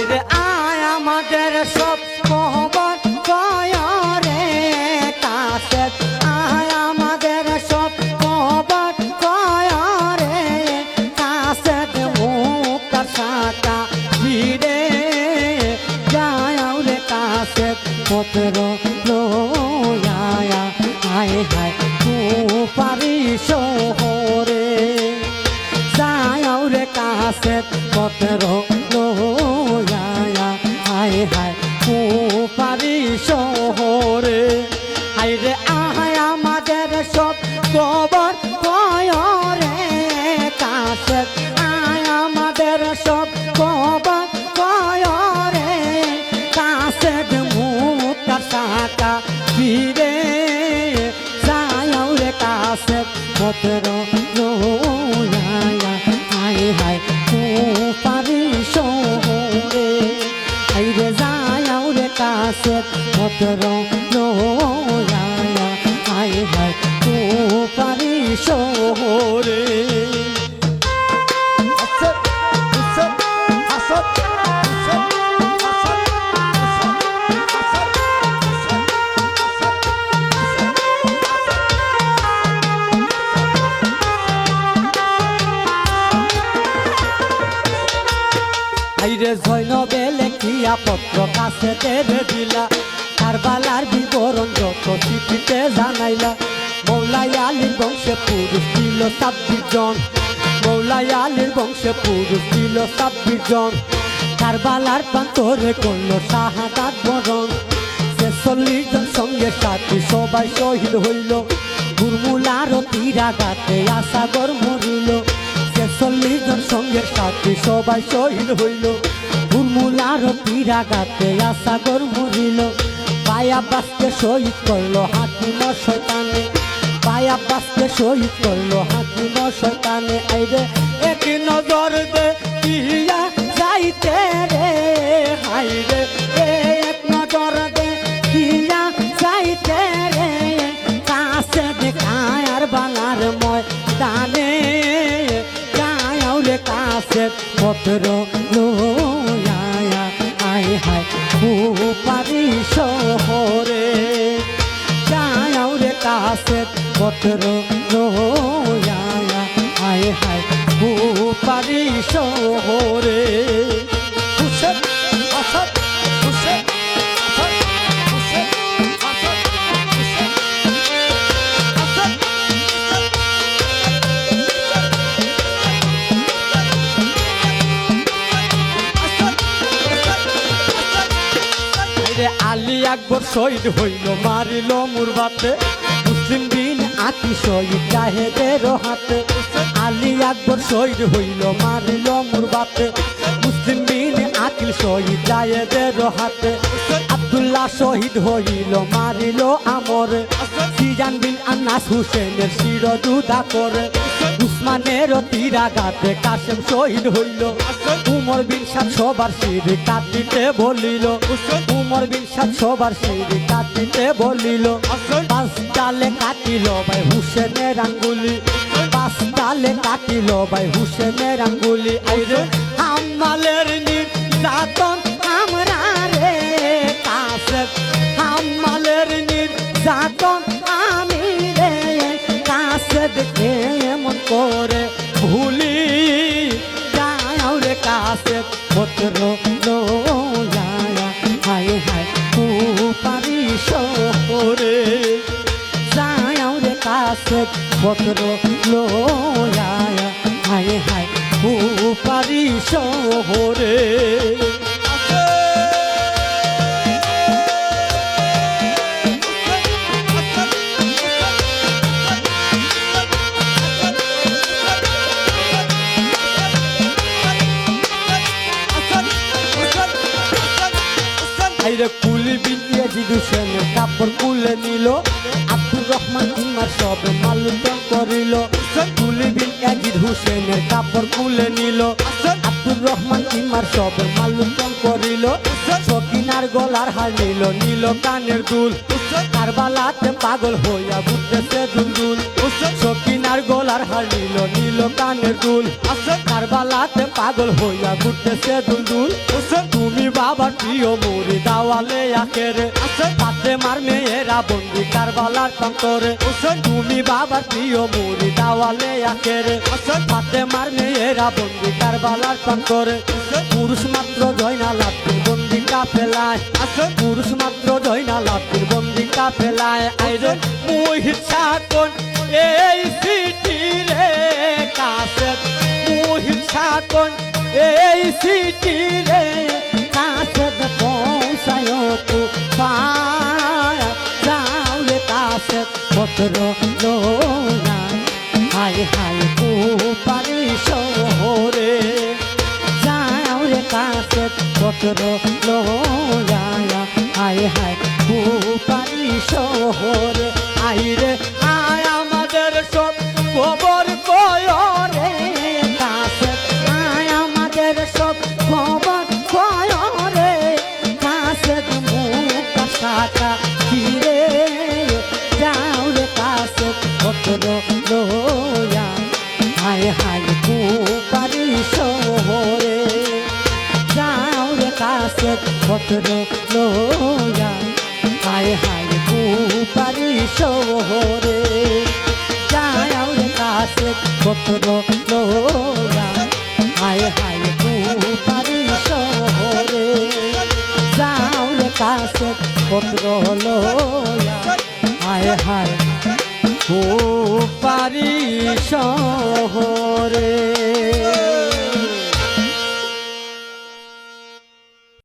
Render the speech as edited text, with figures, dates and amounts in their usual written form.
আইরে আয় আমাদের সব খবর কয়রে কাছে আয় আমাদের সব খবর কয়রে কাছে মুক্তার শাখা ফিরে যায় রে কাছে পত্র লয়া হায় হায় তু পারি শহরে যায় রে কাছে পত্র লয়া হায় হায় তু পারি শহরে আইরে আয় আমাদের সব খবর কয়রে কাছে আয় আমাদের সব খবর কয়রে কাছে মুক্তার শাখা ফিরে যায় রে কাছে পত্র লয়া হায় হায় তু পারি শহরে আইরে যায় রে কাছে পত্র লয়া হায় হায় তু পারি শহরে আইরে জৈনবে লেখিয়া পত্র কাছে তেরে দিলা কারবালার বিবরণ যত চিঠিতে জানাইলা মৌলাই আলীর বংশে পুরুষ ছিল 26 জন মৌলাই আলীর বংশে পুরুষ ছিল 26 জন কারবালার প্রান্তরে করলো শাহাদাত বরণ 46 জন সঙ্গে সাথী সবাই শহীদ হইল গুরমুলার তীরাঘাতে আসাগর মরিল 46 জন সঙ্গের সাথী সবাই শহীদ হইল গুরমুলার তীরাঘাতে আসাগর মরিল ভাই আব্বাসকে শহীদ করলো হাকিম শয়তানে ভাই আব্বাসকে শহীদ করলো হাকিম শয়তানে আইরে এক নজর দে পিয়া যাইতে রে হাইরে এক নজর দে পিয়া যাইতে রে কাছে দেখায় আর বালার ময় দানে যায় রে কাছে পত্র লয়া হায় হায় তু পারি শহরে যায় রে কাছে পত্র লয়া হায় হায় তু পারি শহরে আলী আকবর শহীদ হইল মারিল মুরবাতে মুসলিম বিন আতি শহীদ জাহেদের হাতে আলী আকবর শহীদ হইল মারিল মুরবাতে মুসলিম বিন আকিল শহীদ জাহেদের হাতে আব্দুল্লাহ শহীদ হইল মারিল আমরে সিজান বিন আনাস হুসেনের শিরজুদা করে উসমানের তীরাঘাতে কাসেম শহীদ হইল উমর বিন সাদ সবার শির কাটিতে বলিল উমর বিন সাদ সবার শির কাটিতে বলিল 5 ডালে কাটিল ভাই হুসেনের আঙ্গুলি 5 ডালে কাটিল ভাই হুসেনের আঙ্গুলি আইরে হাম্মালের নির্যাতন আমরা রে কাছে হাম্মালের নির্যাতন আমি রে কাছে দেখে এমন করে ভুলি যায় রে কাছে পত্র লয়া হায় হায় তু পারি শহরে যায় রে কাছে পত্র লয়া হায় হায় তু পারি শহরে আইরে কুলি বিন ইয়াজিদ হুসেনের কাপড় কুলে নিল আব্দুর রহমান ইমার সব মালুম করিল কুলি বিন ইয়াজিদ হুসেনের কাপড় কুলে নিল আব্দুর রহমান ইমার সব মালুম করিল সকিনার গলার হার নিল নীল কানের দুল কারবালাতে পাগল হইয়া বুঝতেছে দুলদুল সকিনার গলার হার নিল নীল কানের দুল কারবালাতে পাগল হইয়া ঘুরতেছে দুলদুল তুমি বাবার প্রিয় মুড়ি দাওয়ালে আখেরে তাতে মার মেয়েরা বন্দি কারবালার প্রান্তরে তুমি বাবার প্রিয় মুড়ি দাওয়ালে আখেরে তাতে মার মেয়েরা বন্দি কারবালার প্রান্তরে পুরুষ মাত্র জয়নাল আব্দিন বন্দি কাফেলায় পুরুষ মাত্র জয়নাল আব্দিন বন্দি কাফেলায় আইরে মুহিত সাকন এই সিটি রে কাছে মুহিত সাকন এই সিটি রে কাছে পৌঁছায় তু যাওলে কাছে পত্র লোনা হাই হাই পারি শহরে যাওলে কাছে পত্র লোয়া হাই হাই পারি শহরে আইরে আয় আমাদের সব খবর কয়রে কাছে আয় আমাদের সব খবর কয়রে কাছে মুখটা সাকা কিরে যাওরে কাছে পত্র লোয়া হায় হায় পারি শহরে যাওরে কাছে পত্র লোয়া হায় হায় পারি শহরে যাওরে কাছে পত্র লোয়া হায় হায় পারি শহরে যাওরে কাছে পত্র লোয়া হায় হায় পারি শহরে।